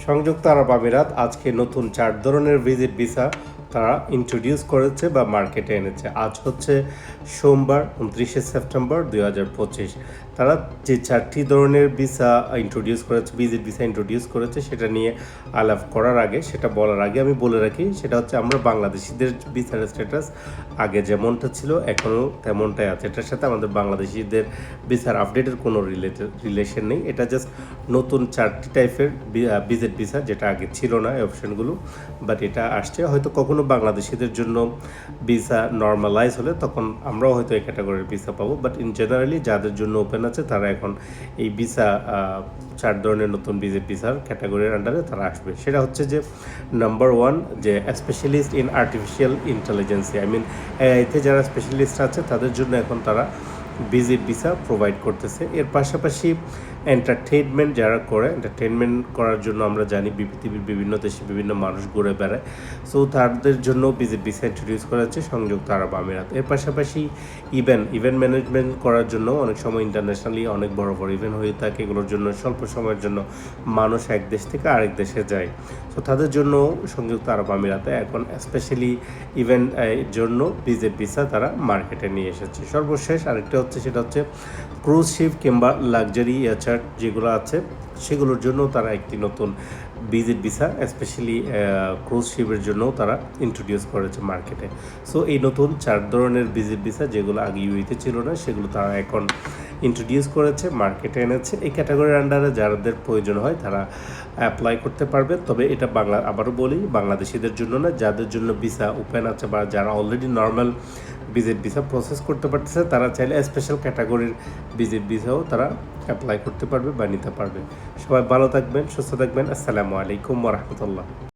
সংযুক্ত আরব আমিরাত আজকে নতুন 4 ধরনের ভিজিট ভিসা তারা ইন্ট্রোডিউস করেছে বা মার্কেটে এনেছে। আজ হচ্ছে সোমবার 29শে সেপ্টেম্বর 2025। তারা যে 4টি ধরনের ভিসা ইন্ট্রোডিউস করেছে, ভিজিট ভিসা ইন্ট্রোডিউস করেছে, সেটা নিয়ে আলাপ করার আগে, সেটা বলার আগে আমি বলে রাখি, সেটা হচ্ছে আমরা বাংলাদেশিদের ভিসার স্ট্যাটাস আগে যেমনটা ছিল এখনও তেমনটাই আছে। এটার সাথে আমাদের বাংলাদেশিদের ভিসার আপডেটের কোনো রিলেশন নেই। এটা জাস্ট নতুন 4টি টাইপের ভিজিট ভিসা, যেটা আগে ছিল না এই অপশনগুলো, বাট এটা আসছে। হয়তো কখনো বাংলাদেশিদের জন্য ভিসা নর্মালাইজ হলে তখন আমরাও হয়তো এই ক্যাটাগরির ভিসা পাবো, বাট ইন জেনারেলি যাদের জন্য ওপেন আছে তারা এখন এই ভিসা 4 ধরনের নতুন ভিজিট ভিসার ক্যাটাগরির আন্ডারে তারা আসবে। সেটা হচ্ছে যে নাম্বার 1, যে specialist in artificial intelligence, I mean এআইতে যারা স্পেশালিস্ট আছে তাদের জন্য এখন তারা ভিজিট ভিসা প্রোভাইড করতেছে। এর পাশাপাশি এন্টারটেইনমেন্ট যারা করে, এন্টারটেইনমেন্ট করার জন্য আমরা জানি পৃথিবীর বিভিন্ন দেশে বিভিন্ন মানুষ ঘুরে বেড়ায়, সো তাদের জন্য ভিজিট ভিসা ইন্ট্রোডিউস করা হচ্ছে সংযুক্ত আরব আমিরাত। এর পাশাপাশি ইভেন্ট ম্যানেজমেন্ট করার জন্য অনেক সময় ইন্টারন্যাশনালি অনেক বড় বড় ইভেন্ট হয়ে থাকে, এগুলোর জন্য স্বল্প সময়ের জন্য মানুষ এক দেশ থেকে আরেক দেশে যায়, সো তাদের জন্য সংযুক্ত আরব আমিরাতে এখন স্পেশালি ইভেন্ট জন্য ভিজিট ভিসা তারা মার্কেটে নিয়ে এসেছে। সর্বশেষ আরেকটা হচ্ছে, সেটা হচ্ছে ক্রুজ শিপ কিংবা লাক্সারি এয়ারচার্ট যেগুলো আছে সেগুলোর জন্য তারা একটি নতুন ভিজিট ভিসা স্পেশালি ক্রুজ শিপের জন্যও তারা ইন্ট্রোডিউস করেছে মার্কেটে। সো এই নতুন 4 ধরনের ভিজিট ভিসা যেগুলো আগে ইউইতে ছিল না, সেগুলো তারা এখন ইন্ট্রোডিউস করেছে, মার্কেটে এনেছে। এই ক্যাটাগরির আন্ডারে যাদের প্রয়োজন হয় তারা অ্যাপ্লাই করতে পারবে। তবে এটা আবারও বলি, বাংলাদেশিদের জন্য না, যাদের জন্য ভিসা ওপেন আছে বা যারা already normal visit visa process করতে পারতেছে তারা চাইলে স্পেশাল ক্যাটাগরির ভিজিট ভিসাও তারা অ্যাপ্লাই করতে পারবে বা নিতে পারবে। সবাই ভালো থাকবেন, সুস্থ থাকবেন। আসসালামু আলাইকুম ওয়া রাহমাতুল্লাহ।